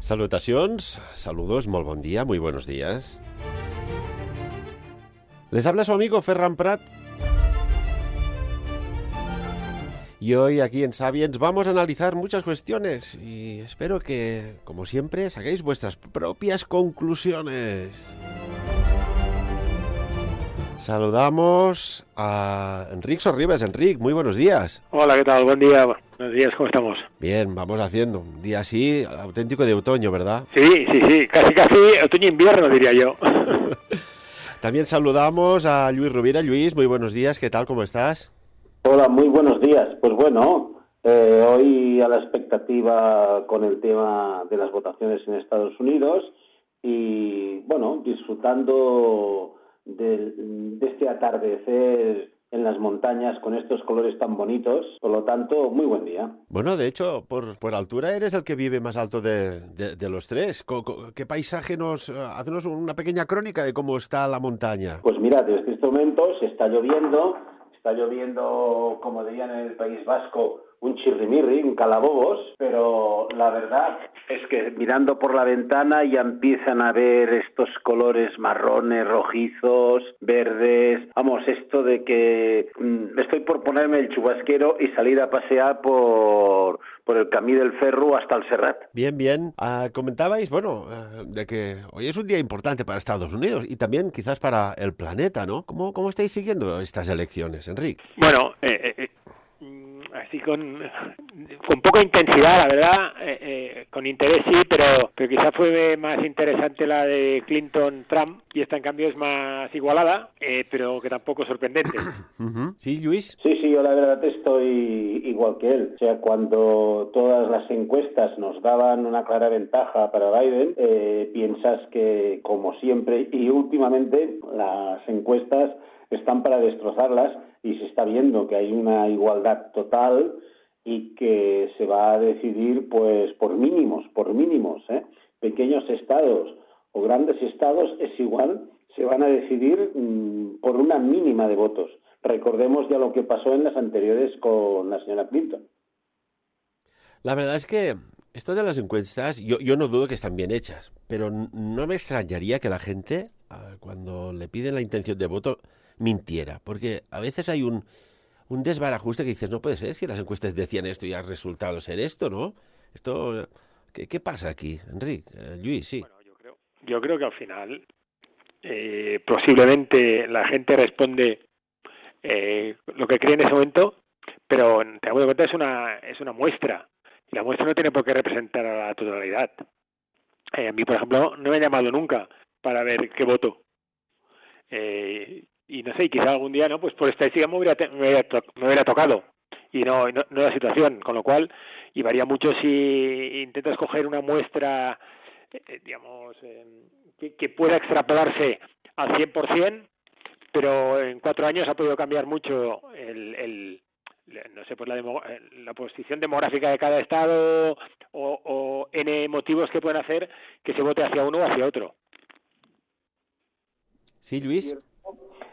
Salutacions, saludos, molt bon dia, muy buenos días. Les habla su amigo Ferran Prat. Y hoy aquí en Sapiens vamos a analizar muchas cuestiones y espero que, como siempre, saquéis vuestras propias conclusiones. Saludamos a Enric Sorribes. Enric, muy buenos días. Hola, ¿qué tal? Buen día. Buenos días, ¿cómo estamos? Bien, vamos haciendo un día así, auténtico de otoño, ¿verdad? Sí, casi otoño-invierno diría yo. También saludamos a Lluís Rovira. Lluís, muy buenos días, ¿qué tal? ¿Cómo estás? Hola, muy buenos días. Pues bueno, hoy a la expectativa con el tema de las votaciones en Estados Unidos y bueno, disfrutando de este atardecer en las montañas con estos colores tan bonitos. Por lo tanto, muy buen día. Bueno, de hecho, por altura eres el que vive más alto de los tres. ¿Qué paisaje Haznos una pequeña crónica de cómo está la montaña? Pues mira, desde estos momentos está lloviendo, como dirían en el País Vasco, un chirrimirri, un calabobos, pero la verdad es que mirando por la ventana ya empiezan a ver estos colores marrones, rojizos, verdes. Vamos, esto de que estoy por ponerme el chubasquero y salir a pasear por el Camí del Ferro hasta el Serrat. Bien. Comentabais, de que hoy es un día importante para Estados Unidos y también quizás para el planeta, ¿no? ¿Cómo estáis siguiendo estas elecciones, Enric? Bueno, así con poca intensidad, la verdad, con interés sí, pero quizás fue más interesante la de Clinton-Trump y esta en cambio es más igualada, pero que tampoco sorprendente. ¿Sí, Lluís? Sí, yo la verdad estoy igual que él. O sea, cuando todas las encuestas nos daban una clara ventaja para Biden, piensas que, como siempre, y últimamente, las encuestas están para destrozarlas y se está viendo que hay una igualdad total y que se va a decidir pues por mínimos, pequeños estados o grandes estados es igual, se van a decidir por una mínima de votos. Recordemos ya lo que pasó en las anteriores con la señora Clinton. La verdad es que esto de las encuestas, yo no dudo que están bien hechas, pero no me extrañaría que la gente, cuando le piden la intención de voto, mintiera, porque a veces hay un desbarajuste que dices, no puede ser, si las encuestas decían esto y ha resultado ser esto, ¿no? ¿Qué pasa aquí, Enric? Lluís, sí. Bueno, yo creo que al final posiblemente la gente responde lo que cree en ese momento, pero tengamos en cuenta es una muestra y la muestra no tiene por qué representar a la totalidad. A mí, por ejemplo, no me han llamado nunca para ver qué voto. Y no sé, quizá algún día, ¿no? Pues por estadística me hubiera tocado y no la situación, con lo cual, y varía mucho si intentas coger una muestra, que pueda extrapolarse al 100%, pero en 4 años ha podido cambiar mucho la posición demográfica de cada estado o N motivos que pueden hacer que se vote hacia uno o hacia otro. Sí, Lluís.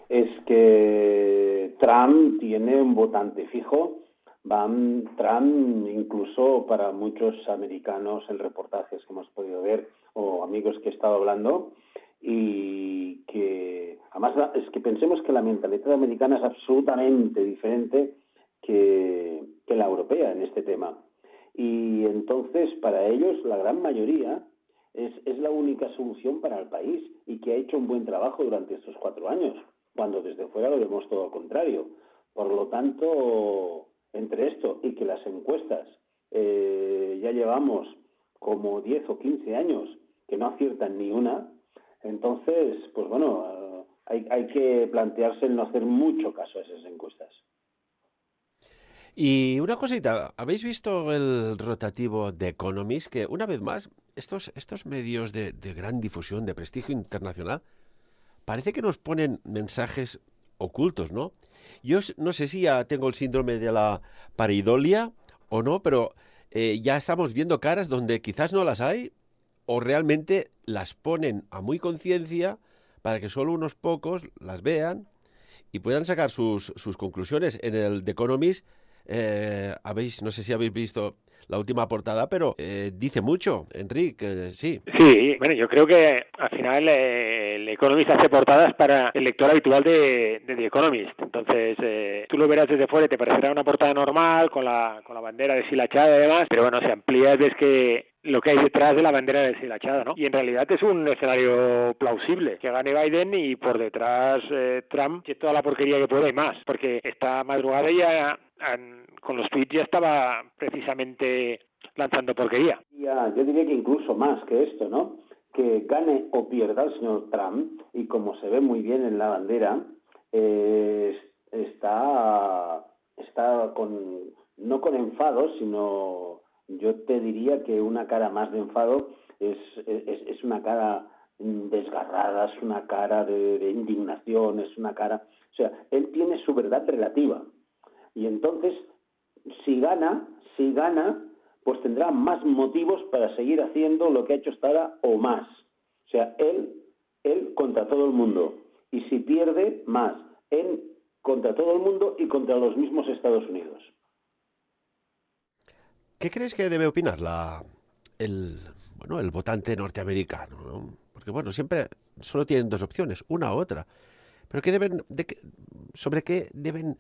Es que Trump tiene un votante fijo. Trump, incluso para muchos americanos en reportajes que hemos podido ver o amigos que he estado hablando, y que además es que pensemos que la mentalidad americana es absolutamente diferente que la europea en este tema. Y entonces para ellos la gran mayoría es la única solución para el país y que ha hecho un buen trabajo durante estos 4 años, cuando desde fuera lo vemos todo lo contrario. Por lo tanto, entre esto y que las encuestas ya llevamos como 10 o 15 años que no aciertan ni una, entonces, pues bueno, hay que plantearse el no hacer mucho caso a esas encuestas. Y una cosita, ¿habéis visto el rotativo de Economist? Que una vez más, estos medios de gran difusión, de prestigio internacional, parece que nos ponen mensajes ocultos, ¿no? Yo no sé si ya tengo el síndrome de la pareidolia o no, pero ya estamos viendo caras donde quizás no las hay o realmente las ponen a muy conciencia para que solo unos pocos las vean y puedan sacar sus conclusiones. En el The Economist no sé si habéis visto la última portada, pero dice mucho, Enrique, sí. Sí, bueno, yo creo que al final el Economist hace portadas para el lector habitual de The Economist. Entonces, tú lo verás desde fuera y te parecerá una portada normal, con la bandera deshilachada y demás, pero bueno, si amplías ves que lo que hay detrás de la bandera deshilachada, ¿no? Y en realidad es un escenario plausible, que gane Biden y por detrás Trump, que toda la porquería que pueda y más, porque esta madrugada ya con los tweets ya estaba precisamente lanzando porquería. Yo diría que incluso más que esto, ¿no? Que gane o pierda el señor Trump, y como se ve muy bien en la bandera, está no con enfado, sino yo te diría que una cara más de enfado es una cara desgarrada, es una cara de indignación, es una cara... O sea, él tiene su verdad relativa. Y entonces, si gana, pues tendrá más motivos para seguir haciendo lo que ha hecho hasta ahora o más. O sea, él contra todo el mundo. Y si pierde, más. Él contra todo el mundo y contra los mismos Estados Unidos. ¿Qué crees que debe opinar el votante norteamericano, ¿no? Porque, bueno, siempre solo tienen dos opciones, una u otra. Pero ¿sobre qué deben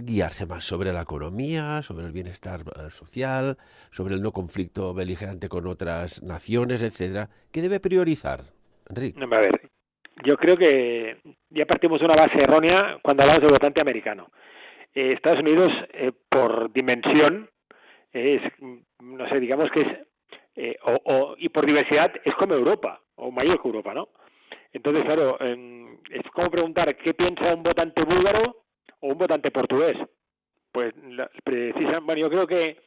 guiarse más? ¿Sobre la economía, sobre el bienestar social, sobre el no conflicto beligerante con otras naciones, etcétera? ¿Qué debe priorizar, Enrique? A ver, yo creo que ya partimos de una base errónea cuando hablamos del votante americano. Estados Unidos, por dimensión, es, no sé, digamos que es, y por diversidad, es como Europa, o mayor que Europa, ¿no? Entonces, claro, es como preguntar qué piensa un votante búlgaro o un votante portugués. Pues, bueno, yo creo que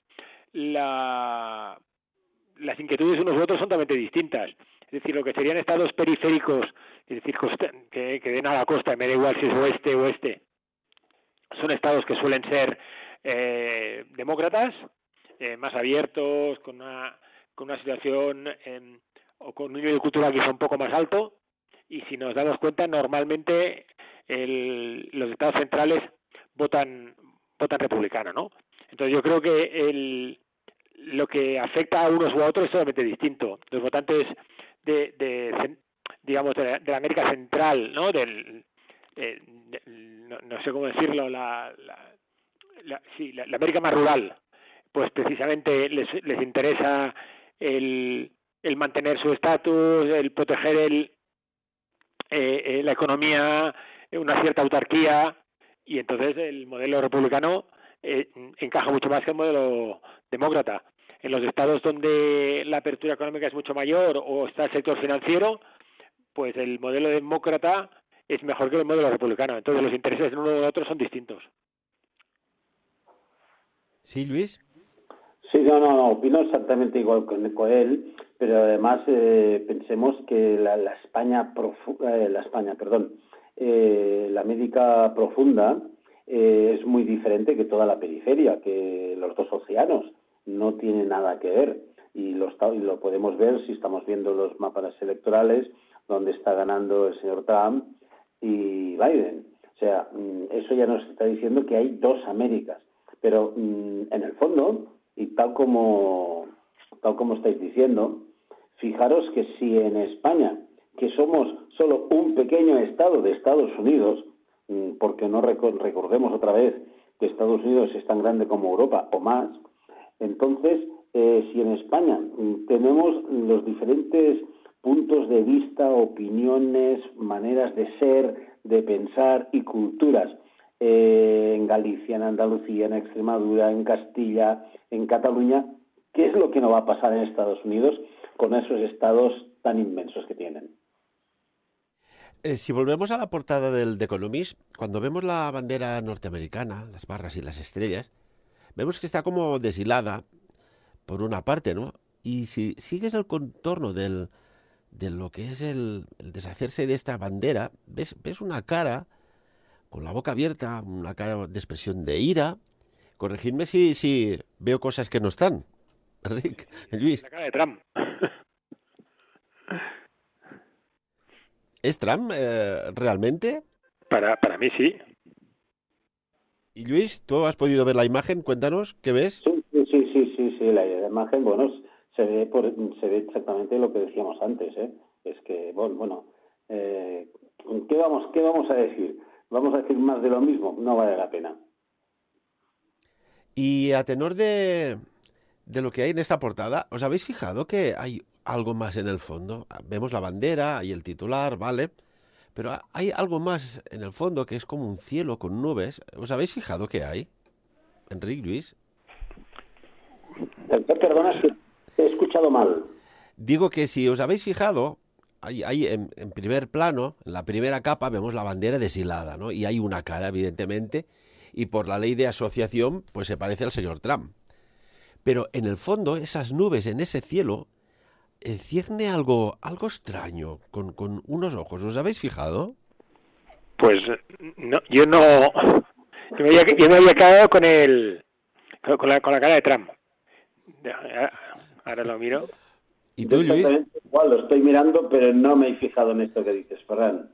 las inquietudes de unos u otros son totalmente distintas. Es decir, lo que serían estados periféricos, es decir, que den a la costa, me da igual si es oeste o este, son estados que suelen ser demócratas, más abiertos, con una situación o con un nivel cultural quizá un poco más alto, y si nos damos cuenta, normalmente los estados centrales votan republicano, ¿no? Entonces yo creo que lo que afecta a unos u a otros es totalmente distinto. Los votantes digamos de la América Central, ¿no? No sé cómo decirlo, la América más rural, pues precisamente les interesa el mantener su estatus, el proteger la economía, una cierta autarquía, y entonces el modelo republicano encaja mucho más que el modelo demócrata. En los estados donde la apertura económica es mucho mayor o está el sector financiero, pues el modelo demócrata es mejor que el modelo republicano. Entonces los intereses de uno y de otro son distintos. ¿Sí, Luis? Sí, no, opino exactamente igual con él, pero además pensemos que la América profunda es muy diferente que toda la periferia, que los dos océanos no tienen nada que ver, y lo podemos ver si estamos viendo los mapas electorales donde está ganando el señor Trump y Biden. O sea, eso ya nos está diciendo que hay dos Américas, pero en el fondo, y tal como estáis diciendo, fijaros que si en España, que somos solo un pequeño estado de Estados Unidos, porque no recordemos otra vez que Estados Unidos es tan grande como Europa o más, entonces, si en España tenemos los diferentes puntos de vista, opiniones, maneras de ser, de pensar y culturas, en Galicia, en Andalucía, en Extremadura, en Castilla, en Cataluña, ¿qué es lo que no va a pasar en Estados Unidos con esos estados tan inmensos que tienen? Si volvemos a la portada del The Economist, cuando vemos la bandera norteamericana, las barras y las estrellas, vemos que está como deshilada por una parte, ¿no? Y si sigues el contorno de lo que es el deshacerse de esta bandera, ves una cara con la boca abierta, una cara de expresión de ira. Corregidme si veo cosas que no están. Rick, Luis. La cara de Trump. ¿Es Trump realmente? Para mí sí. Y Luis, ¿tú has podido ver la imagen? Cuéntanos, ¿qué ves? Sí. la imagen, bueno, se ve exactamente lo que decíamos antes, ¿eh? Es que, bueno, ¿qué vamos a decir? ¿Vamos a decir más de lo mismo? No vale la pena. Y a tenor de lo que hay en esta portada, ¿os habéis fijado que hay algo más en el fondo? Vemos la bandera, hay el titular, ¿vale? Pero hay algo más en el fondo que es como un cielo con nubes. ¿Os habéis fijado qué hay, Enric, Luis? Perdona, es que te he escuchado mal. Digo que si os habéis fijado, hay en primer plano, en la primera capa, vemos la bandera deshilada, ¿no? Y hay una cara, evidentemente, y por la ley de asociación, pues se parece al señor Trump. Pero en el fondo, esas nubes en ese cielo, cierne algo extraño, con unos ojos. ¿Os habéis fijado? Pues no, yo no. Yo me había quedado con la cara de Trump. Ahora lo miro. ¿Y tú, Luis? Igual lo estoy mirando, pero no me he fijado en esto que dices, Ferran.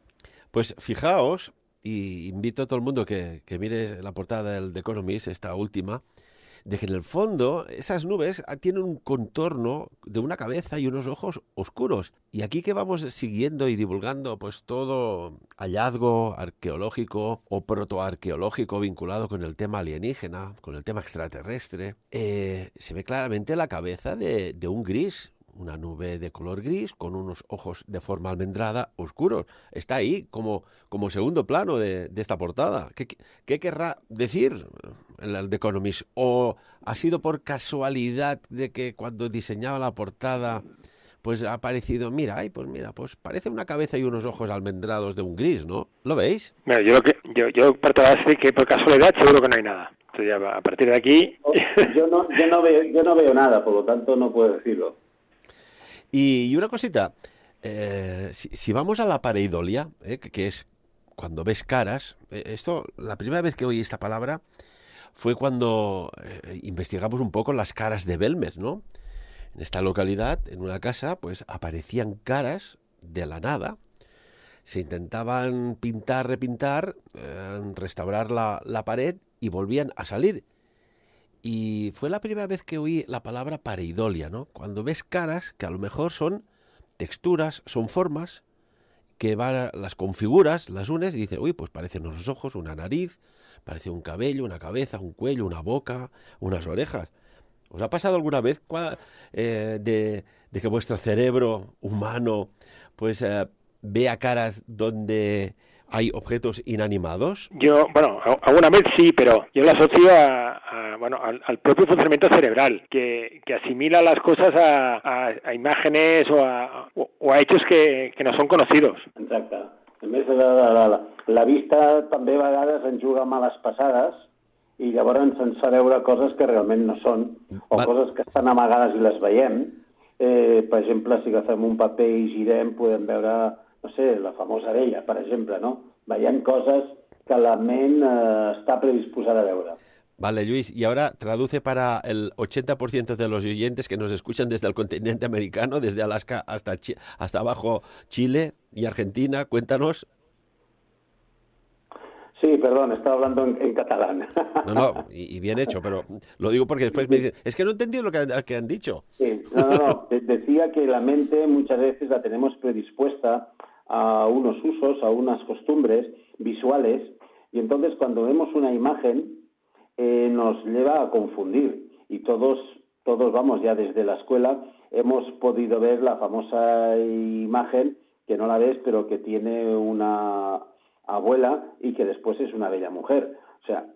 Pues fijaos, y invito a todo el mundo que mire la portada del The Economist, esta última, de que en el fondo esas nubes tienen un contorno de una cabeza y unos ojos oscuros. Y aquí que vamos siguiendo y divulgando pues todo hallazgo arqueológico o protoarqueológico vinculado con el tema alienígena, con el tema extraterrestre, se ve claramente la cabeza de un gris, una nube de color gris con unos ojos de forma almendrada oscuros. Está ahí como segundo plano de esta portada. ¿Qué querrá decir el The Economist? ¿O ha sido por casualidad de que cuando diseñaba la portada pues ha parecido, pues parece una cabeza y unos ojos almendrados de un gris, ¿no? ¿Lo veis? Bueno, yo parto de base que por casualidad seguro que no hay nada. Entonces ya a partir de aquí... Yo no veo nada, por lo tanto no puedo decirlo. Y una cosita, si vamos a la pareidolia, que es cuando ves caras, la primera vez que oí esta palabra fue cuando investigamos un poco las caras de Belmez, ¿no? En esta localidad, en una casa, pues aparecían caras de la nada, se intentaban pintar, repintar, restaurar la pared y volvían a salir. Y fue la primera vez que oí la palabra pareidolia, ¿no? Cuando ves caras que a lo mejor son texturas, son formas, que las configuras, las unes y dices, uy, pues parecen unos ojos, una nariz, parece un cabello, una cabeza, un cuello, una boca, unas orejas. ¿Os ha pasado alguna vez de que vuestro cerebro humano pues vea caras donde hay objetos inanimados? Alguna vez sí, pero yo lo asocio al propio funcionamiento cerebral, que asimila las cosas a imágenes o a hechos que no son conocidos. Exacte. A més, la vista també a vegades ens juga males passades i llavors ens fa veure coses que realment no són, o coses que estan amagades i les veiem. Per exemple, si agafem un paper i girem, podem veure, no sé, la famosa vella, per exemple, no? Veiem coses que la ment està predisposada a veure. Vale, Luis, y ahora traduce para el 80% de los oyentes que nos escuchan desde el continente americano, desde Alaska hasta abajo Chile y Argentina. Cuéntanos. Sí, perdón, estaba hablando en catalán. No, y bien hecho, pero lo digo porque después me dicen, es que no he entendido lo que han dicho. Sí, no. Decía que la mente muchas veces la tenemos predispuesta a unos usos, a unas costumbres visuales, y entonces cuando vemos una imagen nos lleva a confundir. Y todos, vamos, ya desde la escuela hemos podido ver la famosa imagen, que no la ves, pero que tiene una abuela y que después es una bella mujer. O sea,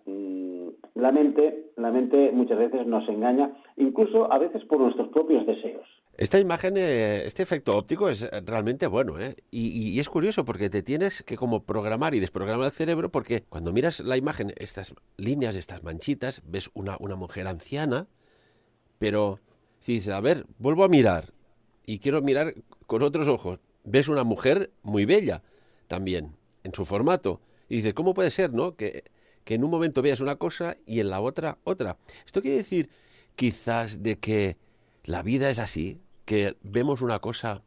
la mente muchas veces nos engaña, incluso a veces por nuestros propios deseos. Esta imagen, este efecto óptico es realmente bueno, ¿eh? Y es curioso porque te tienes que como programar y desprogramar el cerebro, porque cuando miras la imagen, estas líneas, estas manchitas, ves una mujer anciana, pero si dices, a ver, vuelvo a mirar y quiero mirar con otros ojos, ves una mujer muy bella también, en su formato. Y dices, ¿cómo puede ser, no? Que en un momento veas una cosa y en la otra. Esto quiere decir quizás de que la vida es así, que vemos una cosa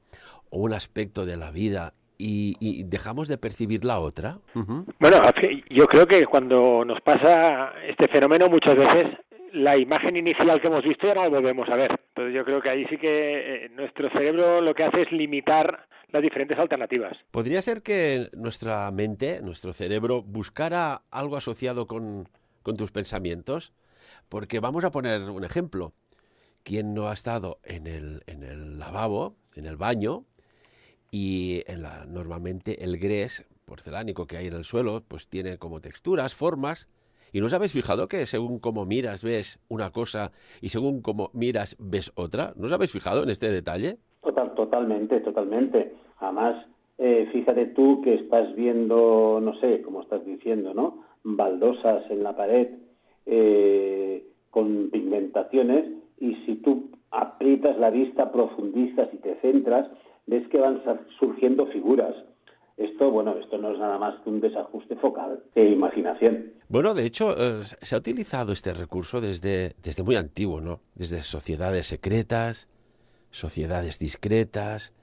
o un aspecto de la vida y dejamos de percibir la otra. Uh-huh. Bueno, yo creo que cuando nos pasa este fenómeno muchas veces la imagen inicial que hemos visto ya no la volvemos a ver. Entonces yo creo que ahí sí que nuestro cerebro lo que hace es limitar las diferentes alternativas. ¿Podría ser que nuestra mente, nuestro cerebro, buscara algo asociado con tus pensamientos? Porque vamos a poner un ejemplo. ¿Quién no ha estado en el lavabo, en el baño, y normalmente el grés porcelánico que hay en el suelo pues tiene como texturas, formas, y no os habéis fijado que según cómo miras ves una cosa y según cómo miras ves otra? ¿No os habéis fijado en este detalle? Totalmente. Además, fíjate tú que estás viendo, no sé, como estás diciendo, ¿no? Baldosas en la pared con pigmentaciones, y si tú aprietas la vista, profundizas y te centras, ves que van surgiendo figuras. Esto no es nada más que un desajuste focal e imaginación. Bueno, de hecho, se ha utilizado este recurso desde muy antiguo, ¿no? Desde sociedades secretas, sociedades discretas,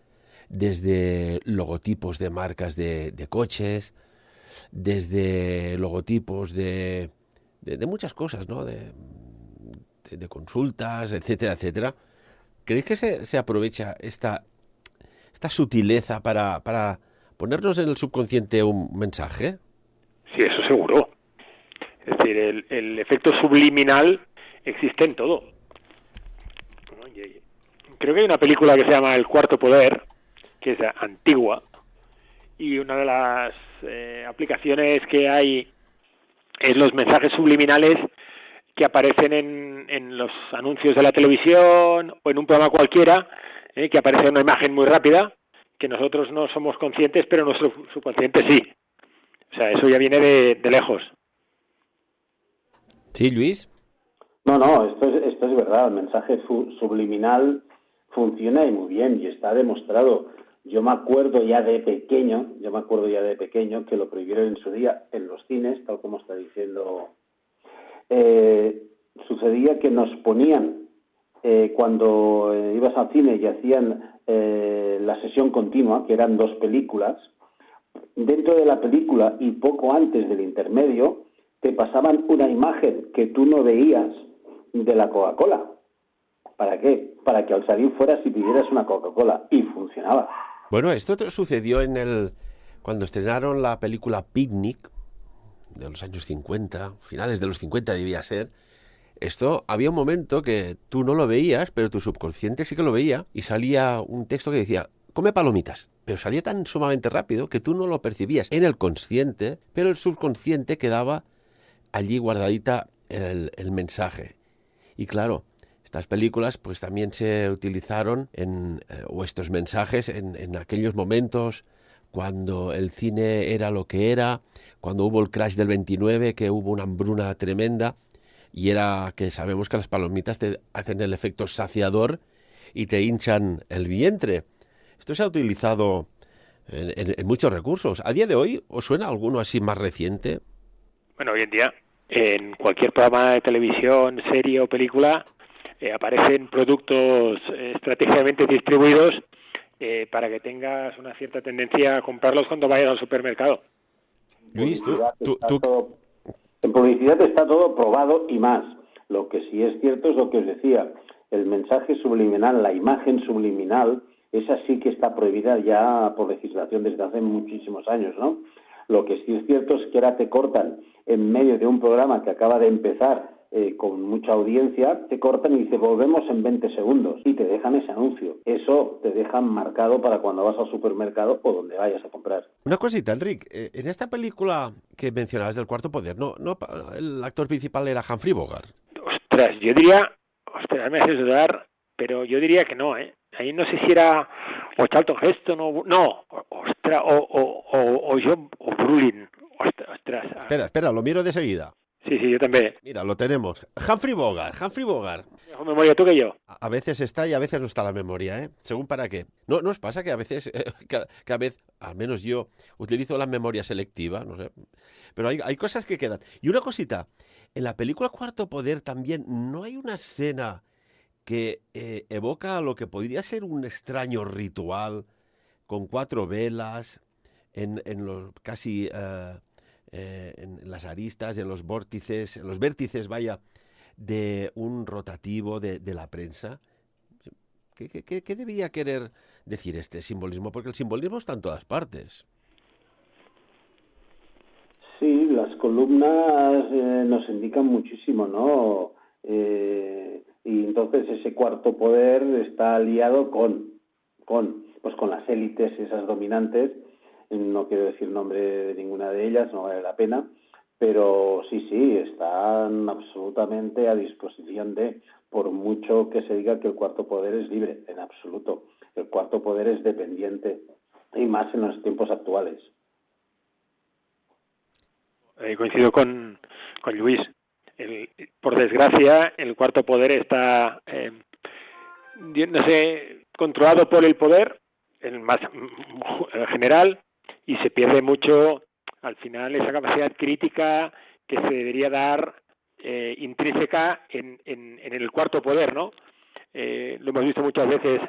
desde logotipos de marcas de coches, desde logotipos de muchas cosas, ¿no? De consultas, etcétera, etcétera. ¿Creéis que se aprovecha esta sutileza para ponernos en el subconsciente un mensaje? Sí, eso seguro. Es decir, el efecto subliminal existe en todo. Creo que hay una película que se llama El Cuarto Poder, que es antigua, y una de las aplicaciones que hay es los mensajes subliminales que aparecen en los anuncios de la televisión o en un programa cualquiera, que aparece una imagen muy rápida, que nosotros no somos conscientes, pero nuestro subconsciente sí. O sea, eso ya viene de lejos. ¿Sí, Luis? No, esto es verdad. El mensaje subliminal funciona y muy bien, y está demostrado. Yo me acuerdo ya de pequeño que lo prohibieron en su día en los cines, tal como está diciendo. Sucedía que nos ponían, cuando ibas al cine y hacían la sesión continua, que eran 2 películas, dentro de la película y poco antes del intermedio, te pasaban una imagen que tú no veías de la Coca-Cola. ¿Para qué? Para que al salir fuera si pidieras una Coca-Cola, y funcionaba. Bueno, esto sucedió cuando estrenaron la película Picnic de los años 50, finales de los 50 debía ser. Esto, había un momento que tú no lo veías, pero tu subconsciente sí que lo veía, y salía un texto que decía, come palomitas, pero salía tan sumamente rápido que tú no lo percibías en el consciente, pero el subconsciente quedaba allí guardadita el mensaje. Y claro, estas películas pues también se utilizaron o estos mensajes en aquellos momentos cuando el cine era lo que era, cuando hubo el crash del 29, que hubo una hambruna tremenda, y era que sabemos que las palomitas te hacen el efecto saciador y te hinchan el vientre. Esto se ha utilizado en muchos recursos. ¿A día de hoy os suena alguno así más reciente? Bueno, hoy en día, en cualquier programa de televisión, serie o película, aparecen productos estratégicamente distribuidos para que tengas una cierta tendencia a comprarlos cuando vayas al supermercado. Luis, En publicidad está todo probado y más. Lo que sí es cierto es lo que os decía. El mensaje subliminal, la imagen subliminal, esa sí que está prohibida ya por legislación desde hace muchísimos años, ¿no? Lo que sí es cierto es que ahora te cortan en medio de un programa que acaba de empezar con mucha audiencia, te cortan y dicen volvemos en 20 segundos y te dejan ese anuncio. Eso te dejan marcado para cuando vas al supermercado o donde vayas a comprar. Una cosita, Enric, en esta película que mencionabas del Cuarto Poder, no, el actor principal era Humphrey Bogart. Ostras, me haces dudar, pero yo diría que no, ¿eh? Ahí no sé si era o Charlton Heston o John o Brolin. Ostras. Espera, lo miro de seguida. Sí, yo también. Mira, lo tenemos. Humphrey Bogart. Mejor memoria tú que yo. A veces está y a veces no está la memoria, ¿eh? Según para qué. ¿No os pasa que a veces, cada vez, al menos yo, utilizo la memoria selectiva? No sé. Pero hay cosas que quedan. Y una cosita, en la película Cuarto Poder también no hay una escena que evoca lo que podría ser un extraño ritual con 4 velas en los casi en las aristas, en los vértices, vaya, de un rotativo de la prensa. ¿Qué debía querer decir este simbolismo? Porque el simbolismo está en todas partes. Sí, las columnas nos indican muchísimo, ¿no? Y entonces ese cuarto poder está aliado con las élites esas dominantes. No quiero decir nombre de ninguna de ellas, no vale la pena, pero sí, están absolutamente a disposición por mucho que se diga que el cuarto poder es libre, en absoluto. El cuarto poder es dependiente, y más en los tiempos actuales. Coincido con Luis. Por desgracia, el cuarto poder está, no sé, controlado por el poder, el más en general, y se pierde mucho, al final, esa capacidad crítica que se debería dar intrínseca en el cuarto poder, ¿no? Lo hemos visto muchas veces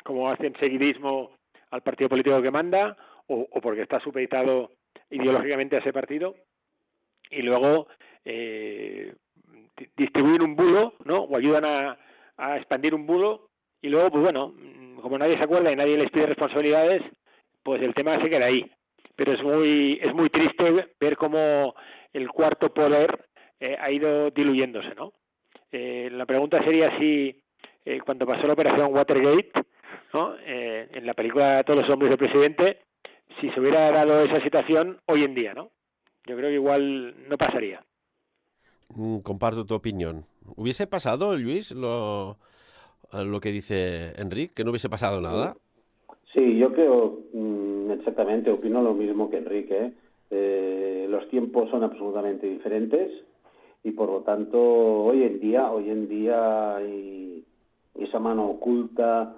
como hacen seguidismo al partido político que manda o porque está supeditado ideológicamente a ese partido, y luego distribuir un bulo, ¿no? O ayudan a expandir un bulo, y luego, pues bueno, como nadie se acuerda y nadie les pide responsabilidades, pues el tema se queda ahí. Pero es muy triste ver cómo el cuarto poder ha ido diluyéndose, ¿no? La pregunta sería si cuando pasó la operación Watergate, ¿no? En la película Todos los hombres del presidente, si se hubiera dado esa situación hoy en día, ¿no? Yo creo que igual no pasaría. Comparto tu opinión. ¿Hubiese pasado, Luis, lo que dice Enrique, que no hubiese pasado nada? Sí, yo creo exactamente, opino lo mismo que Enrique. Los tiempos son absolutamente diferentes y por lo tanto hoy en día hay esa mano oculta,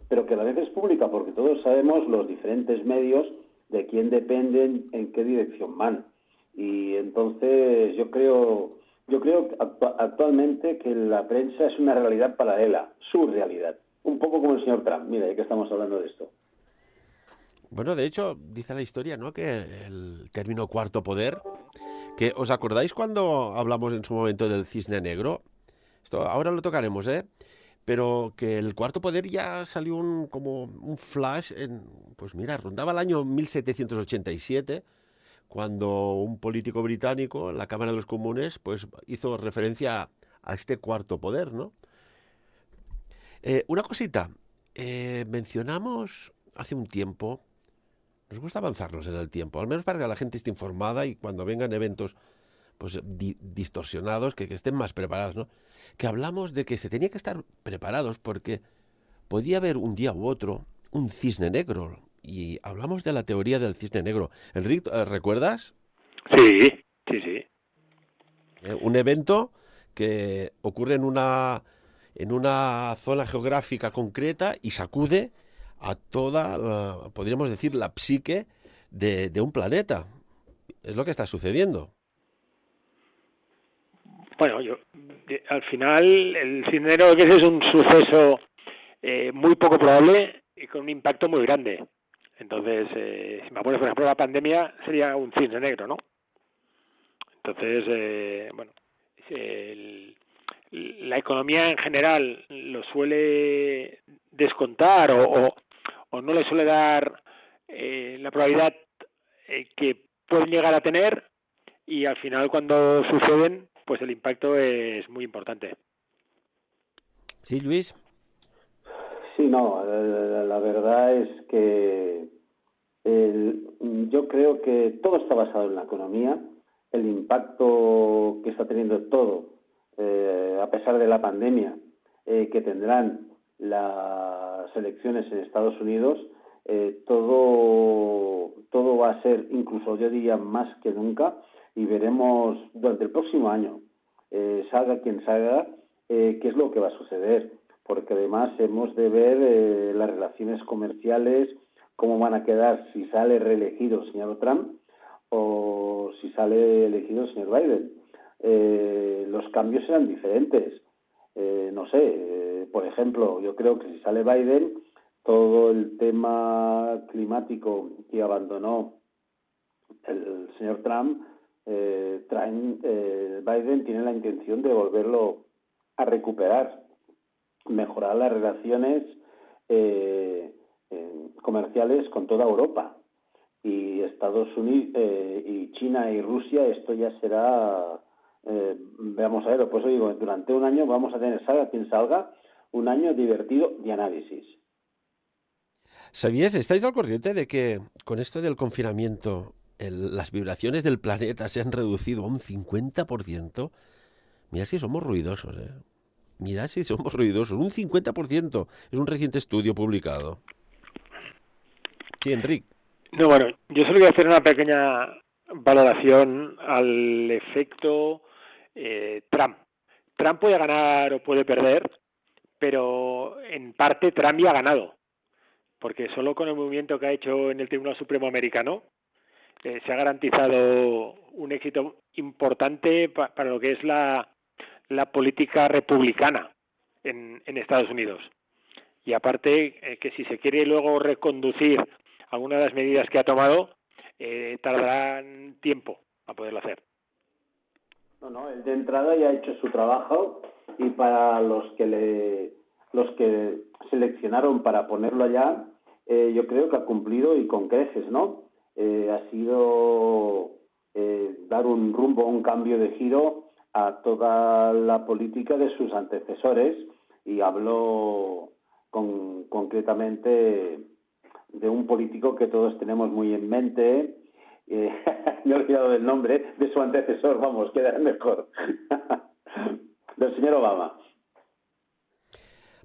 pero que a la vez es pública, porque todos sabemos los diferentes medios de quién dependen, en qué dirección van. Y entonces yo creo actualmente que la prensa es una realidad paralela, su realidad. Un poco como el señor Trump, mira, ya que estamos hablando de esto. Bueno, de hecho, dice la historia, ¿no? Que el término cuarto poder, que ¿os acordáis cuando hablamos en su momento del cisne negro? Esto ahora lo tocaremos, ¿eh? Pero que el cuarto poder ya salió como un flash pues mira, rondaba el año 1787, cuando un político británico en la Cámara de los Comunes pues hizo referencia a este cuarto poder, ¿no? Una cosita, mencionamos hace un tiempo, nos gusta avanzarnos en el tiempo, al menos para que la gente esté informada y cuando vengan eventos pues distorsionados, que estén más preparados, ¿no? Que hablamos de que se tenía que estar preparados porque podía haber un día u otro un cisne negro. Y hablamos de la teoría del cisne negro. Enrique, ¿recuerdas? Sí, sí, sí. Un evento que ocurre en una zona geográfica concreta y sacude a toda, podríamos decir, la psique de un planeta. Es lo que está sucediendo. Bueno, al final el cisne negro que es un suceso muy poco probable y con un impacto muy grande. Entonces, si me acuerdo, por ejemplo, la pandemia sería un cisne negro, ¿no? Entonces, bueno, el, la economía en general lo suele descontar o no le suele dar la probabilidad que pueden llegar a tener, y al final cuando suceden pues el impacto es muy importante. ¿Sí, Luis? Sí, no, la verdad es que yo creo que todo está basado en la economía, el impacto que está teniendo todo, a pesar de la pandemia, que tendrán las elecciones en Estados Unidos, todo va a ser, incluso yo diría más que nunca, y veremos durante el próximo año, salga quien salga, qué es lo que va a suceder, porque además hemos de ver las relaciones comerciales, cómo van a quedar si sale reelegido el señor Trump o si sale elegido el señor Biden. Los cambios serán diferentes. No sé, por ejemplo, yo creo que si sale Biden, todo el tema climático que abandonó el señor Trump, Biden tiene la intención de volverlo a recuperar, mejorar las relaciones comerciales con toda Europa. Y Estados Unidos y China y Rusia, esto ya será, veamos a ver, pues digo, durante un año vamos a tener, salga quien salga, un año divertido de análisis. ¿Sabías, estáis al corriente de que con esto del confinamiento las vibraciones del planeta se han reducido a un 50%? Mira si somos ruidosos, ¿eh? Mira si somos ruidosos. Un 50%. Es un reciente estudio publicado. Sí, Enrique. No, bueno, yo solo voy a hacer una pequeña valoración al efecto Trump. Trump puede ganar o puede perder, pero en parte Trump ya ha ganado, porque solo con el movimiento que ha hecho en el Tribunal Supremo americano se ha garantizado un éxito importante para lo que es la política republicana en Estados Unidos. Y aparte, que si se quiere luego reconducir algunas de las medidas que ha tomado, tardarán tiempo a poderlo hacer. No, él de entrada ya ha hecho su trabajo, y para los que seleccionaron para ponerlo allá, yo creo que ha cumplido y con creces, ¿no? Ha sido dar un rumbo, un cambio de giro a toda la política de sus antecesores, y hablo concretamente de un político que todos tenemos muy en mente. Me he olvidado del nombre de su antecesor, vamos, queda mejor. Del señor Obama.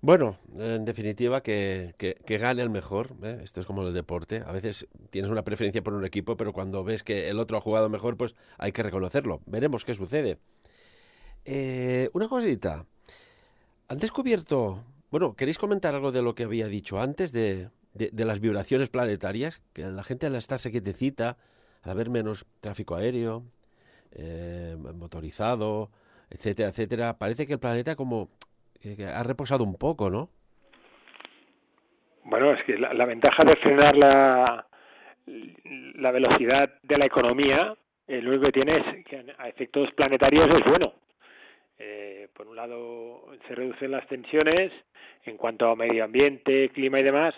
Bueno, en definitiva, que gane el mejor, ¿eh? Esto es como el deporte. A veces tienes una preferencia por un equipo, pero cuando ves que el otro ha jugado mejor, pues hay que reconocerlo. Veremos qué sucede. Una cosita. ¿Han descubierto... Bueno, ¿queréis comentar algo de lo que había dicho antes de las vibraciones planetarias? Que la gente al estarse quietecita, al haber menos tráfico aéreo, motorizado, etcétera, etcétera, parece que el planeta como que ha reposado un poco, ¿no? Bueno, es que la ventaja de frenar la velocidad de la economía, lo único que tiene es que a efectos planetarios es bueno. Por un lado, se reducen las tensiones en cuanto a medio ambiente, clima y demás,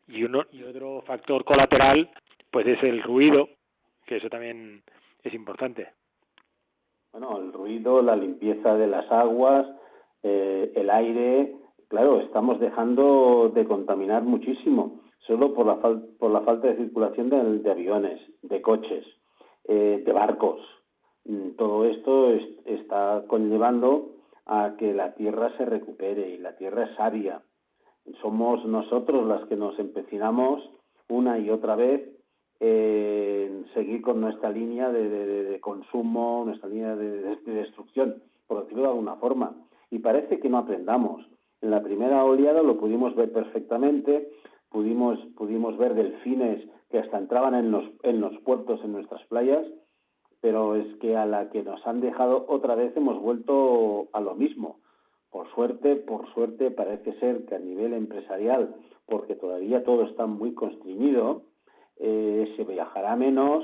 y otro factor colateral, pues es el ruido, que eso también es importante. Bueno, el ruido, la limpieza de las aguas, el aire, claro, estamos dejando de contaminar muchísimo, solo por la falta de circulación de aviones, de coches, de barcos. Todo esto está conllevando a que la tierra se recupere, y la tierra es sabia. Somos nosotros las que nos empecinamos una y otra vez en seguir con nuestra línea de consumo, nuestra línea de destrucción, por decirlo de alguna forma. Y parece que no aprendamos. En la primera oleada lo pudimos ver perfectamente, pudimos ver delfines que hasta entraban en los puertos, en nuestras playas, pero es que a la que nos han dejado otra vez hemos vuelto a lo mismo. Por suerte, parece ser que a nivel empresarial, porque todavía todo está muy constreñido, se viajará menos,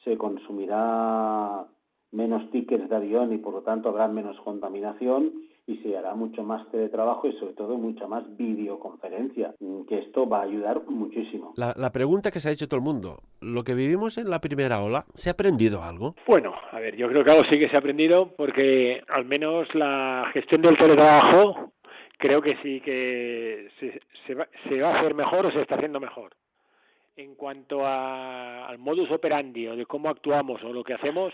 se consumirá menos tickets de avión y por lo tanto habrá menos contaminación, y se hará mucho más teletrabajo y sobre todo mucha más videoconferencia, que esto va a ayudar muchísimo. La pregunta que se ha hecho todo el mundo, ¿lo que vivimos en la primera ola, se ha aprendido algo? Bueno, a ver, yo creo que algo sí que se ha aprendido, porque al menos la gestión del teletrabajo creo que sí que se va a hacer mejor, o se está haciendo mejor. En cuanto al modus operandi o de cómo actuamos o lo que hacemos,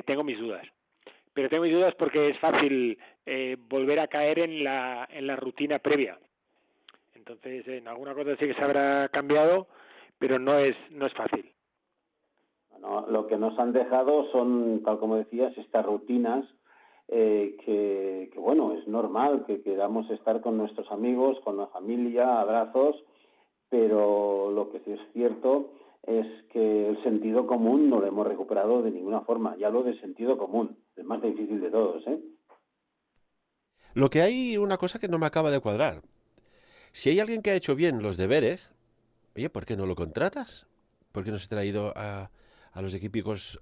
tengo mis dudas. Pero tengo mis dudas porque es fácil volver a caer en la rutina previa. Entonces, en alguna cosa sí que se habrá cambiado, pero no es fácil. No, lo que nos han dejado son, tal como decías, estas rutinas que bueno, es normal que queramos estar con nuestros amigos, con la familia, abrazos, pero lo que sí es cierto es que el sentido común no lo hemos recuperado de ninguna forma. Ya lo de sentido común, el más difícil de todos, ¿eh? Lo que hay una cosa que no me acaba de cuadrar. Si hay alguien que ha hecho bien los deberes, oye, ¿por qué no lo contratas? ¿Por qué no se ha traído a los equipos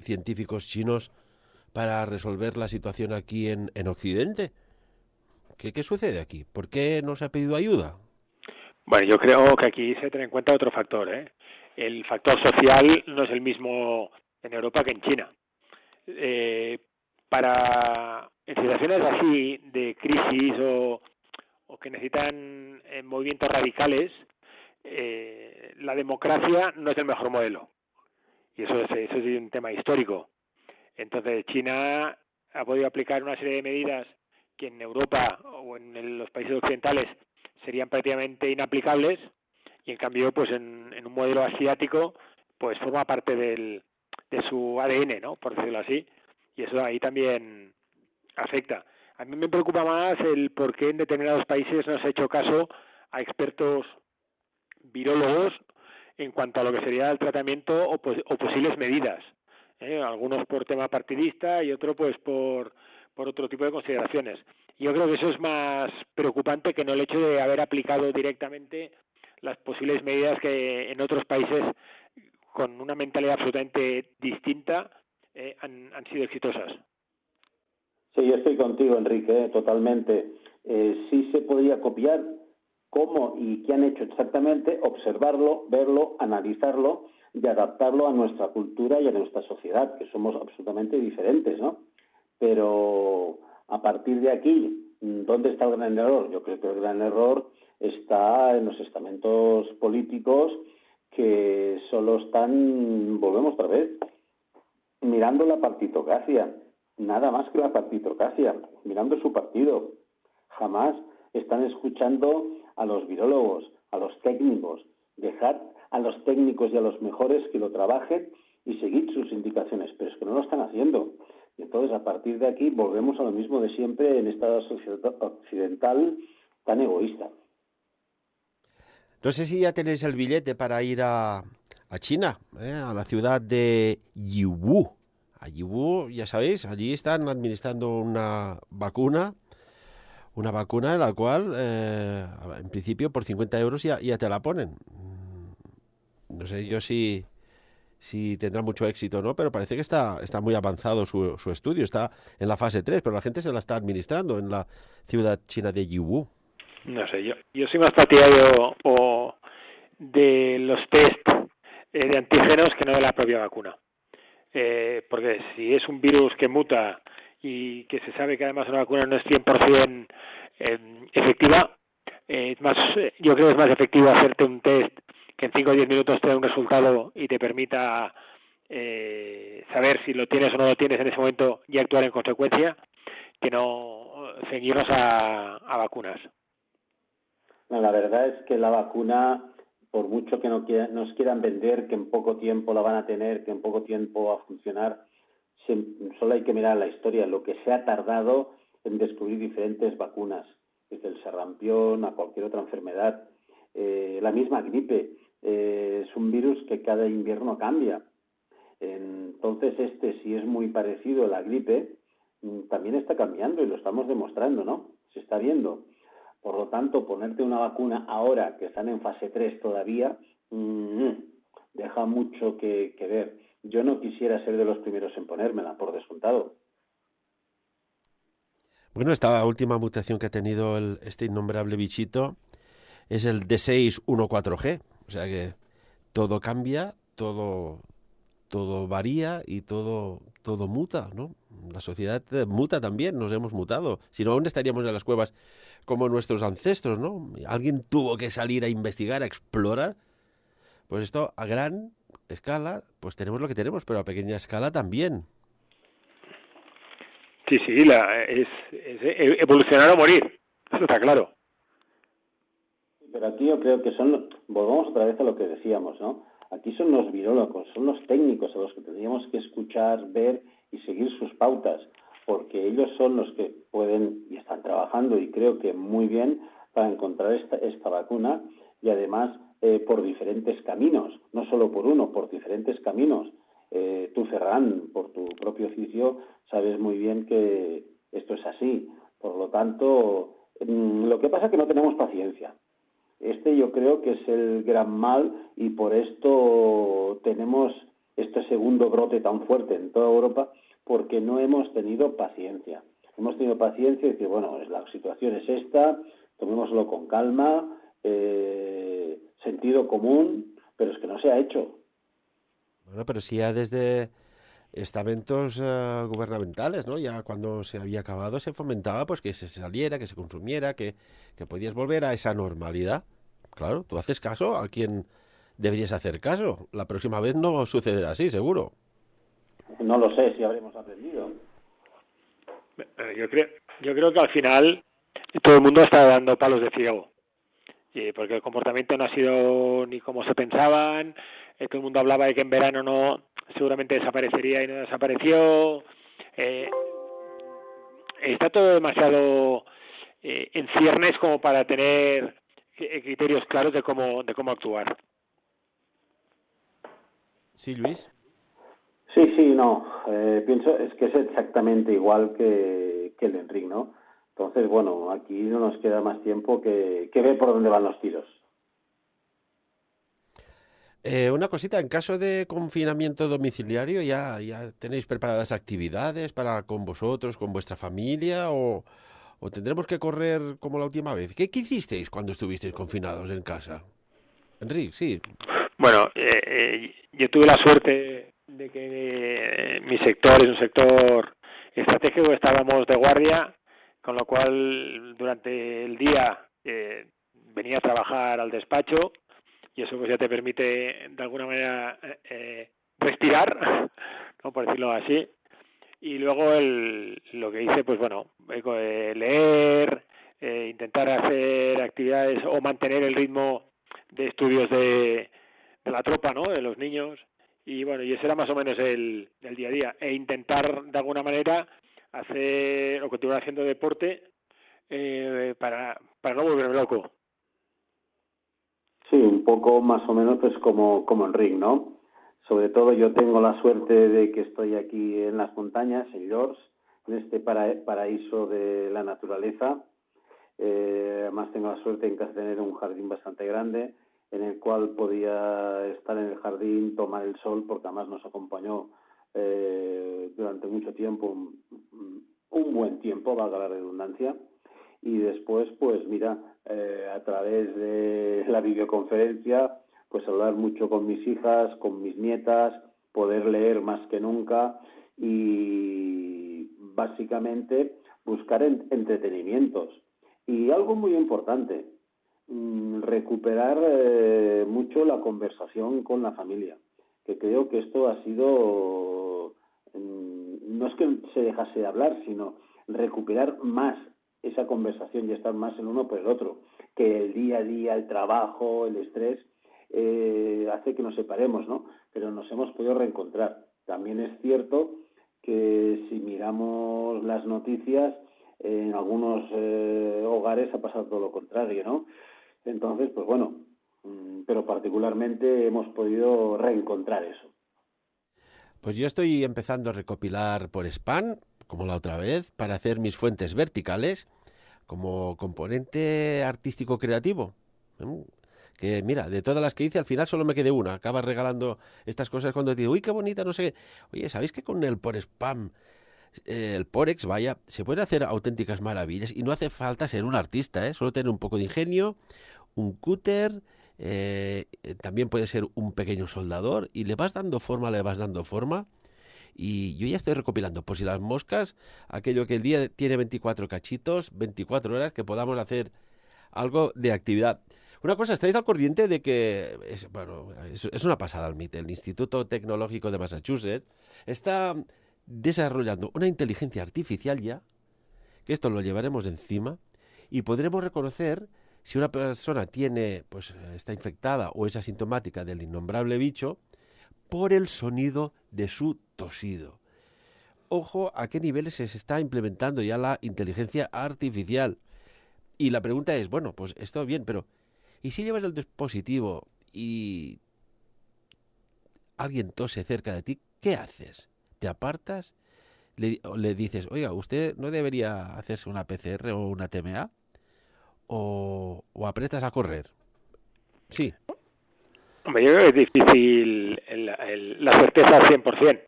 científicos chinos para resolver la situación aquí en Occidente? ¿Qué sucede aquí? ¿Por qué no se ha pedido ayuda? Bueno, yo creo que aquí se tiene en cuenta otro factor, ¿eh? El factor social no es el mismo en Europa que en China. Eh, en situaciones así de crisis o que necesitan movimientos radicales, la democracia no es el mejor modelo. Y eso es un tema histórico. Entonces, China ha podido aplicar una serie de medidas que en Europa o en los países occidentales serían prácticamente inaplicables, y en cambio, pues en un modelo asiático, pues forma parte de su ADN, ¿no? Por decirlo así, y eso ahí también afecta. A mí me preocupa más el por qué en determinados países no se ha hecho caso a expertos virólogos en cuanto a lo que sería el tratamiento o posibles medidas. Algunos por tema partidista y otro pues por otro tipo de consideraciones. Yo creo que eso es más preocupante que no el hecho de haber aplicado directamente las posibles medidas que en otros países con una mentalidad absolutamente distinta han sido exitosas. Sí, yo estoy contigo, Enrique, totalmente. Sí se podría copiar cómo y qué han hecho exactamente, observarlo, verlo, analizarlo y adaptarlo a nuestra cultura y a nuestra sociedad, que somos absolutamente diferentes, ¿no? Pero a partir de aquí, ¿dónde está el gran error? Yo creo que el gran error está en los estamentos políticos que solo están, volvemos otra vez, mirando la partitocracia, nada más que la partitocracia, mirando su partido. Jamás están escuchando a los virólogos, a los técnicos. Dejad a los técnicos y a los mejores que lo trabajen y seguid sus indicaciones, pero es que no lo están haciendo. Y entonces, a partir de aquí, volvemos a lo mismo de siempre en esta sociedad occidental tan egoísta. No sé si ya tenéis el billete para ir a China, a la ciudad de Yiwu. A Yiwu, ya sabéis, allí están administrando una vacuna en la cual, en principio, por 50 euros ya te la ponen. No sé yo si tendrá mucho éxito o no, pero parece que está muy avanzado su estudio. Está en la fase 3, pero la gente se la está administrando en la ciudad china de Yiwu. No sé, yo soy más partidario de los test de antígenos que no de la propia vacuna. Porque si es un virus que muta y que se sabe que además una vacuna no es 100% efectiva, yo creo que es más efectivo hacerte un test que en 5 o 10 minutos te dé un resultado y te permita saber si lo tienes o no lo tienes en ese momento y actuar en consecuencia, que no ceñirnos a vacunas. No, la verdad es que la vacuna, por mucho que nos quieran vender que en poco tiempo la van a tener, que en poco tiempo va a funcionar, solo hay que mirar la historia, lo que se ha tardado en descubrir diferentes vacunas, desde el sarampión a cualquier otra enfermedad. La misma gripe, es un virus que cada invierno cambia. Entonces, si es muy parecido a la gripe, también está cambiando y lo estamos demostrando, ¿no? Se está viendo. Por lo tanto, ponerte una vacuna ahora, que están en fase 3 todavía, deja mucho que ver. Yo no quisiera ser de los primeros en ponérmela, por descontado. Bueno, esta última mutación que ha tenido este innombrable bichito es el D614G. O sea que todo cambia, todo varía y todo muta, ¿no? La sociedad muta también, nos hemos mutado. Si no, aún estaríamos en las cuevas como nuestros ancestros, ¿no? Alguien tuvo que salir a investigar, a explorar. Pues esto a gran escala, pues tenemos lo que tenemos, pero a pequeña escala también. Sí, es evolucionar o morir, eso está claro. Pero aquí yo creo que volvamos otra vez a lo que decíamos, ¿no? Aquí son los virólogos, son los técnicos a los que tendríamos que escuchar, ver y seguir sus pautas, porque ellos son los que pueden y están trabajando, y creo que muy bien, para encontrar esta vacuna, y además por diferentes caminos, no solo por uno, por diferentes caminos. Tú, Ferran, por tu propio oficio, sabes muy bien que esto es así. Por lo tanto, lo que pasa es que no tenemos paciencia. Yo creo que es el gran mal, y por esto tenemos este segundo brote tan fuerte en toda Europa, porque no hemos tenido paciencia. hemos tenido paciencia y decir, bueno, la situación es esta, tomémoslo con calma, sentido común, pero es que no se ha hecho. Bueno, pero sí ya desde estamentos gubernamentales, ¿no? Ya cuando se había acabado se fomentaba pues que se saliera, que se consumiera, que podías volver a esa normalidad. Claro, tú haces caso a quien deberías hacer caso. La próxima vez no sucederá así, seguro. No lo sé si habremos aprendido. Yo creo que al final todo el mundo está dando palos de ciego, porque el comportamiento no ha sido ni como se pensaban. Todo el mundo hablaba de que en verano no, seguramente desaparecería y no desapareció. Está todo demasiado en ciernes como para tener criterios claros de cómo actuar. Sí, Luis. Sí, no. Pienso es que es exactamente igual que el Enric, ¿no? Entonces, bueno, aquí no nos queda más tiempo que ver por dónde van los tiros. Una cosita, en caso de confinamiento domiciliario, ¿ya tenéis preparadas actividades para con vosotros, con vuestra familia, o tendremos que correr como la última vez? ¿Qué hicisteis cuando estuvisteis confinados en casa? Enrique, sí. Bueno, yo tuve la suerte de que mi sector es un sector estratégico, estábamos de guardia, con lo cual durante el día venía a trabajar al despacho y eso pues ya te permite de alguna manera respirar, ¿no? Por decirlo así. Y luego lo que hice, pues bueno, leer, intentar hacer actividades o mantener el ritmo de estudios de la tropa, ¿no? De los niños. Y bueno, y ese era más o menos el día a día. E intentar de alguna manera hacer o continuar haciendo deporte para no volverme loco. Sí, un poco más o menos pues como Enric, ¿no? Sobre todo yo tengo la suerte de que estoy aquí en las montañas, en Llors, en este paraíso de la naturaleza. Además tengo la suerte en que tener un jardín bastante grande en el cual podía estar en el jardín, tomar el sol, porque además nos acompañó durante mucho tiempo, un buen tiempo, valga la redundancia. Y después, pues mira, a través de la videoconferencia, pues hablar mucho con mis hijas, con mis nietas, poder leer más que nunca y básicamente buscar entretenimientos. Y algo muy importante, recuperar mucho la conversación con la familia, que creo que esto ha sido, no es que se dejase de hablar, sino recuperar más esa conversación y estar más el uno por el otro, que el día a día, el trabajo, el estrés, hace que nos separemos, ¿no? Pero nos hemos podido reencontrar. También es cierto que si miramos las noticias, en algunos hogares ha pasado todo lo contrario, ¿no? Entonces, pues bueno, pero particularmente hemos podido reencontrar eso. Pues yo estoy empezando a recopilar por Span, como la otra vez, para hacer mis fuentes verticales como componente artístico creativo. Que mira, de todas las que hice, al final solo me quedé una. Acabas regalando estas cosas cuando te digo, uy, qué bonita, no sé qué. Oye, ¿sabéis que con el por Spam, el Porex, vaya, se pueden hacer auténticas maravillas y no hace falta ser un artista, ¿eh? Solo tener un poco de ingenio, un cúter, también puede ser un pequeño soldador y le vas dando forma, le vas dando forma. Y yo ya estoy recopilando, por si las moscas, aquello que el día tiene 24 cachitos, 24 horas, que podamos hacer algo de actividad. Una cosa, ¿estáis al corriente de que, bueno, es una pasada el MIT, el Instituto Tecnológico de Massachusetts está desarrollando una inteligencia artificial ya, que esto lo llevaremos encima, y podremos reconocer si una persona tiene, pues, está infectada o es asintomática del innombrable bicho por el sonido de su tosido. Ojo a qué niveles se está implementando ya la inteligencia artificial. Y la pregunta es, bueno, pues esto bien, pero ¿y si llevas el dispositivo y alguien tose cerca de ti? ¿Qué haces? ¿Te apartas? ¿Le dices, oiga, usted no debería hacerse una PCR o una TMA? ¿O apretas a correr? Sí. Hombre, yo creo que es difícil la certeza al 100%.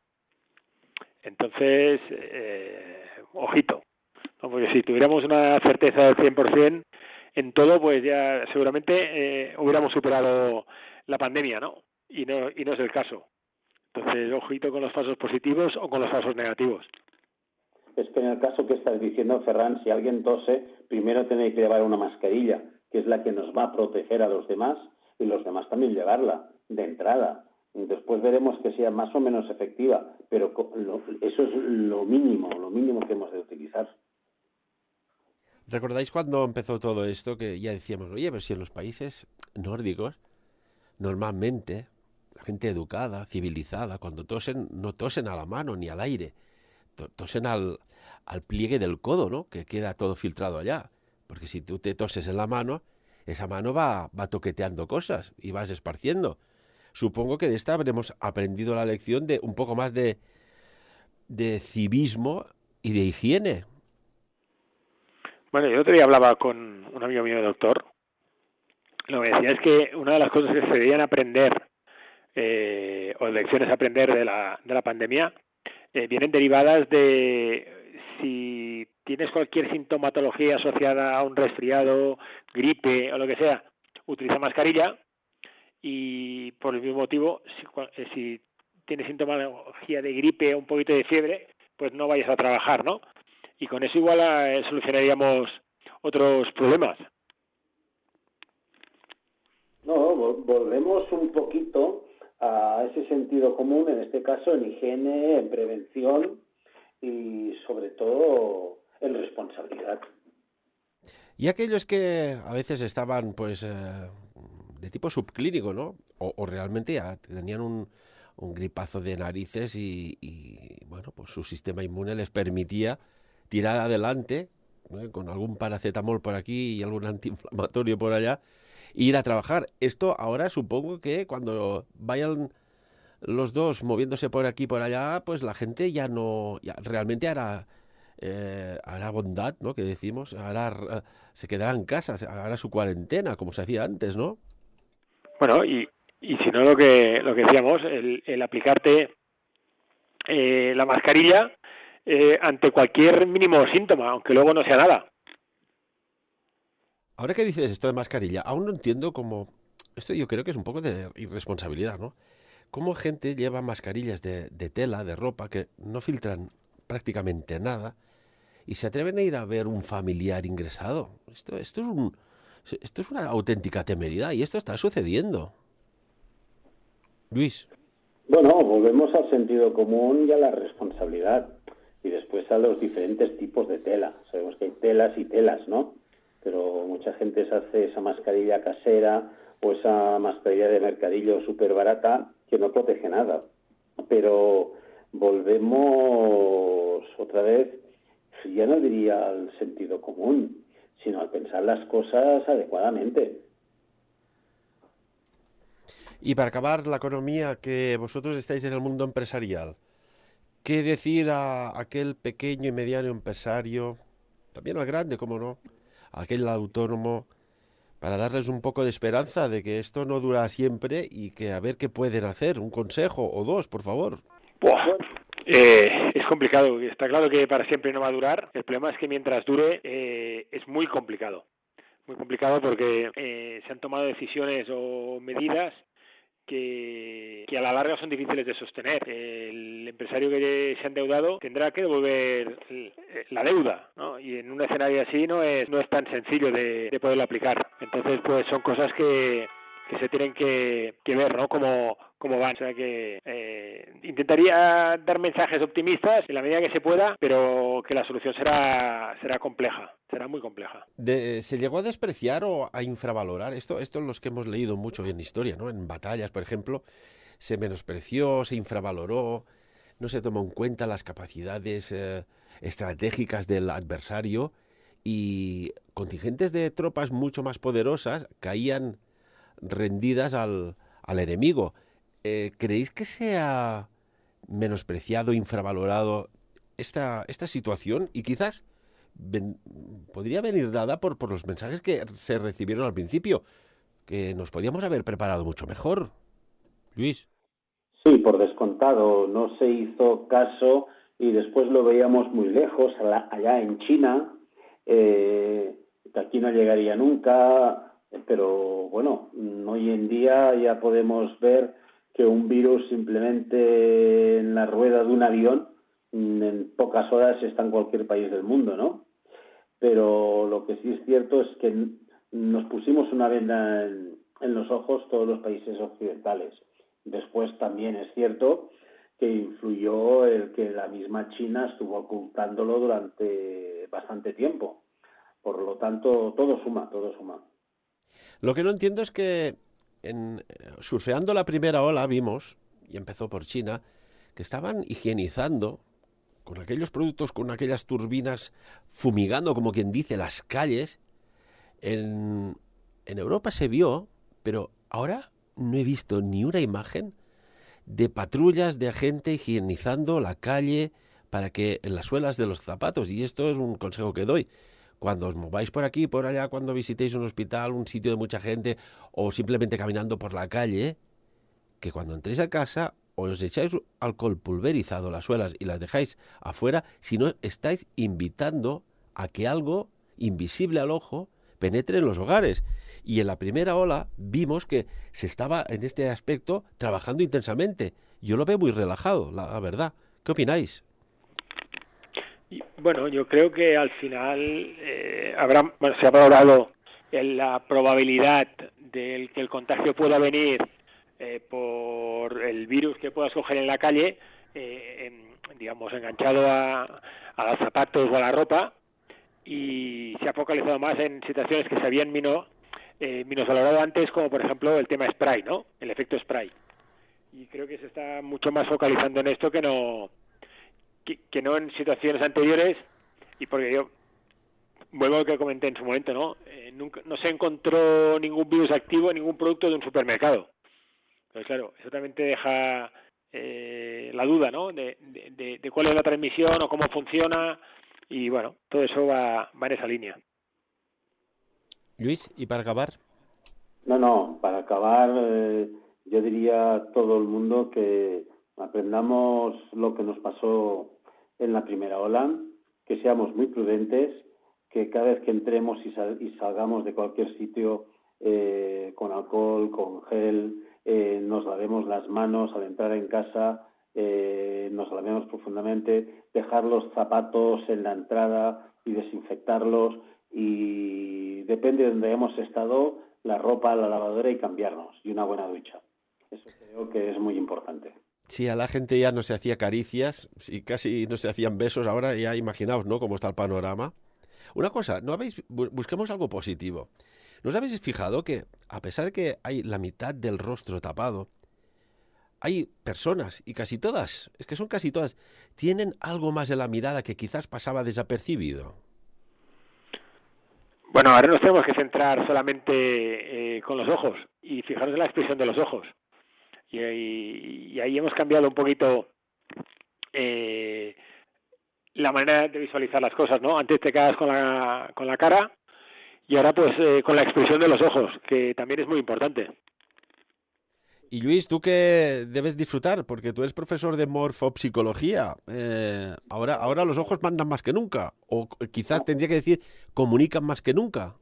Entonces, ojito. Porque si tuviéramos una certeza del 100% en todo, pues ya seguramente hubiéramos superado la pandemia, ¿no? Y no es el caso. Entonces, ojito con los falsos positivos o con los falsos negativos. Es que en el caso que estás diciendo, Ferran, si alguien tose, primero tiene que llevar una mascarilla, que es la que nos va a proteger a los demás, y los demás también llevarla, de entrada. Después veremos que sea más o menos efectiva, pero eso es lo mínimo que hemos de utilizar. ¿Recordáis cuando empezó todo esto que ya decíamos, oye, pero si en los países nórdicos, normalmente, la gente educada, civilizada, cuando tosen, no tosen a la mano ni al aire, tosen al pliegue del codo, ¿no? Que queda todo filtrado allá. Porque si tú te toses en la mano, esa mano va toqueteando cosas y vas esparciendo. Supongo que de esta habremos aprendido la lección de un poco más de civismo y de higiene. Bueno, yo el otro día hablaba con un amigo mío doctor. Lo que decía es que una de las cosas que se debían aprender, o lecciones a aprender de la pandemia, vienen derivadas de si tienes cualquier sintomatología asociada a un resfriado, gripe o lo que sea, utiliza mascarilla, y por el mismo motivo, si tienes sintomatología de gripe o un poquito de fiebre, pues no vayas a trabajar, ¿no? Y con eso igual solucionaríamos otros problemas. No, volvemos un poquito a ese sentido común, en este caso en higiene, en prevención y sobre todo en responsabilidad. Y aquellos que a veces estaban, pues, de tipo subclínico, ¿no? O realmente ya tenían un gripazo de narices y, bueno, pues su sistema inmune les permitía tirar adelante, ¿no? Con algún paracetamol por aquí y algún antiinflamatorio por allá, e ir a trabajar. Esto ahora supongo que cuando vayan los dos moviéndose por aquí y por allá, pues la gente ya no, ya realmente hará bondad, ¿no? Que decimos, se quedará en casa, hará su cuarentena, como se hacía antes, ¿no? Bueno, y si no, lo que decíamos, el aplicarte la mascarilla ante cualquier mínimo síntoma, aunque luego no sea nada. Ahora que dices esto de mascarilla, aún no entiendo cómo... Esto yo creo que es un poco de irresponsabilidad, ¿no? Cómo gente lleva mascarillas de tela, de ropa, que no filtran prácticamente nada, y se atreven a ir a ver un familiar ingresado. Esto es una auténtica temeridad, y esto está sucediendo. Luis. Bueno, volvemos al sentido común y a la responsabilidad y después a los diferentes tipos de tela. Sabemos que hay telas y telas, ¿no? Pero mucha gente se hace esa mascarilla casera o esa mascarilla de mercadillo súper barata que no protege nada. Pero volvemos otra vez, ya no diría al sentido común, sino al pensar las cosas adecuadamente. Y para acabar, la economía, que vosotros estáis en el mundo empresarial, ¿qué decir a aquel pequeño y mediano empresario, también al grande, cómo no, a aquel autónomo, para darles un poco de esperanza de que esto no dura siempre y que a ver qué pueden hacer? Un consejo o dos, por favor. Buah. Es complicado, está claro que para siempre no va a durar. El problema es que mientras dure es muy complicado porque se han tomado decisiones o medidas que a la larga son difíciles de sostener. El empresario que se ha endeudado tendrá que devolver la deuda, ¿no? Y en un escenario así no es tan sencillo de poderlo aplicar. Entonces, pues son cosas que se tienen que ver, ¿no? Cómo van. O sea que intentaría dar mensajes optimistas en la medida que se pueda, pero que la solución será compleja, será muy compleja. ¿Se llegó a despreciar o a infravalorar? Esto es los que hemos leído mucho en historia, ¿no? En batallas, por ejemplo, se menospreció, se infravaloró, no se tomó en cuenta las capacidades estratégicas del adversario y contingentes de tropas mucho más poderosas caían rendidas al enemigo. ¿Creéis que se ha menospreciado, infravalorado esta situación? Y quizás podría venir dada por los mensajes que se recibieron al principio, que nos podíamos haber preparado mucho mejor. Luis. Sí, por descontado, no se hizo caso y después lo veíamos muy lejos, allá en China, que aquí no llegaría nunca, pero bueno, hoy en día ya podemos ver que un virus simplemente en la rueda de un avión en pocas horas está en cualquier país del mundo, ¿no? Pero lo que sí es cierto es que nos pusimos una venda en los ojos todos los países occidentales. Después también es cierto que influyó el que la misma China estuvo ocultándolo durante bastante tiempo. Por lo tanto, todo suma, todo suma. Lo que no entiendo es que surfeando la primera ola vimos, y empezó por China, que estaban higienizando con aquellos productos, con aquellas turbinas, fumigando, como quien dice, las calles. En Europa se vio, pero ahora no he visto ni una imagen de patrullas de gente higienizando la calle para que en las suelas de los zapatos, y esto es un consejo que doy, cuando os mováis por aquí, por allá, cuando visitéis un hospital, un sitio de mucha gente, o simplemente caminando por la calle, que cuando entréis a casa os echáis alcohol pulverizado a las suelas y las dejáis afuera, si no estáis invitando a que algo invisible al ojo penetre en los hogares. Y en la primera ola vimos que se estaba en este aspecto trabajando intensamente. Yo lo veo muy relajado, la verdad. ¿Qué opináis? Bueno, yo creo que al final se ha valorado la probabilidad de que el contagio pueda venir por el virus que puedas coger en la calle, digamos, enganchado a los zapatos o a la ropa, y se ha focalizado más en situaciones que se habían minusvalorado antes, como por ejemplo el tema spray, ¿no? El efecto spray. Y creo que se está mucho más focalizando en esto que no en situaciones anteriores, y porque yo vuelvo a lo que comenté en su momento, ¿no? Nunca, no se encontró ningún virus activo en ningún producto de un supermercado. Entonces, claro, eso también te deja la duda, ¿no? De cuál es la transmisión o cómo funciona, y bueno, todo eso va en esa línea. Luis, ¿y para acabar? No, para acabar, yo diría a todo el mundo que aprendamos lo que nos pasó en la primera ola, que seamos muy prudentes, que cada vez que entremos y salgamos de cualquier sitio con alcohol, con gel, nos lavemos las manos al entrar en casa, nos lavemos profundamente, dejar los zapatos en la entrada y desinfectarlos, y depende de donde hayamos estado, la ropa, la lavadora, y cambiarnos, y una buena ducha. Eso creo que es muy importante. Sí, a la gente ya no se hacía caricias y casi no se hacían besos. Ahora ya imaginaos, ¿no?, cómo está el panorama. Una cosa, busquemos algo positivo. ¿No os habéis fijado que, a pesar de que hay la mitad del rostro tapado, hay personas, y casi todas, es que son casi todas, tienen algo más en la mirada que quizás pasaba desapercibido? Bueno, ahora nos tenemos que centrar solamente con los ojos y fijaros en la expresión de los ojos. Y ahí hemos cambiado un poquito la manera de visualizar las cosas, ¿no? Antes te quedas con la cara, y ahora pues con la expresión de los ojos, que también es muy importante. Y Luis, tú que debes disfrutar, porque tú eres profesor de morfopsicología, ahora los ojos mandan más que nunca, o quizás tendría que decir, comunican más que nunca.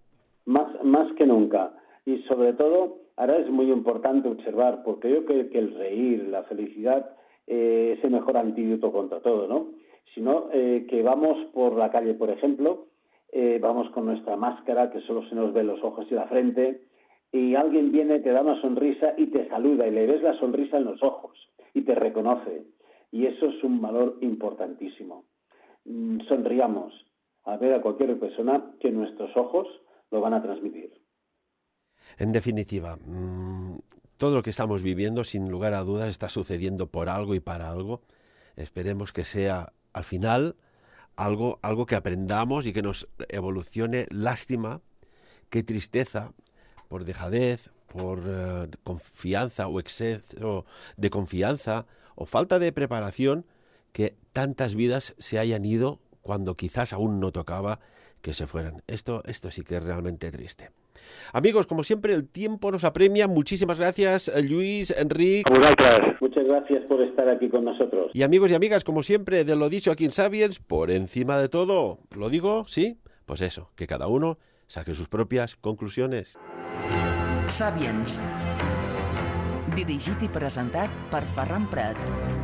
Más que nunca. Y sobre todo, ahora es muy importante observar, porque yo creo que el reír, la felicidad, es el mejor antídoto contra todo, ¿no? Si no, que vamos por la calle, por ejemplo, vamos con nuestra máscara, que solo se nos ven los ojos y la frente, y alguien viene, te da una sonrisa y te saluda, y le ves la sonrisa en los ojos y te reconoce, y eso es un valor importantísimo. Sonriamos a ver a cualquier persona, que nuestros ojos lo van a transmitir. En definitiva, todo lo que estamos viviendo, sin lugar a dudas, está sucediendo por algo y para algo. Esperemos que sea, al final, algo que aprendamos y que nos evolucione. Lástima, qué tristeza, por dejadez, por confianza o exceso de confianza o falta de preparación, que tantas vidas se hayan ido cuando quizás aún no tocaba que se fueran. Esto sí que es realmente triste. Amigos, como siempre, el tiempo nos apremia. Muchísimas gracias, Luis, Enrique. Muchas gracias por estar aquí con nosotros. Y amigos y amigas, como siempre, de lo dicho aquí en Sapiens, por encima de todo, lo digo, ¿sí?, Pues eso, que cada uno saque sus propias conclusiones. Sapiens. Dirigit i presentat per Ferran Prat.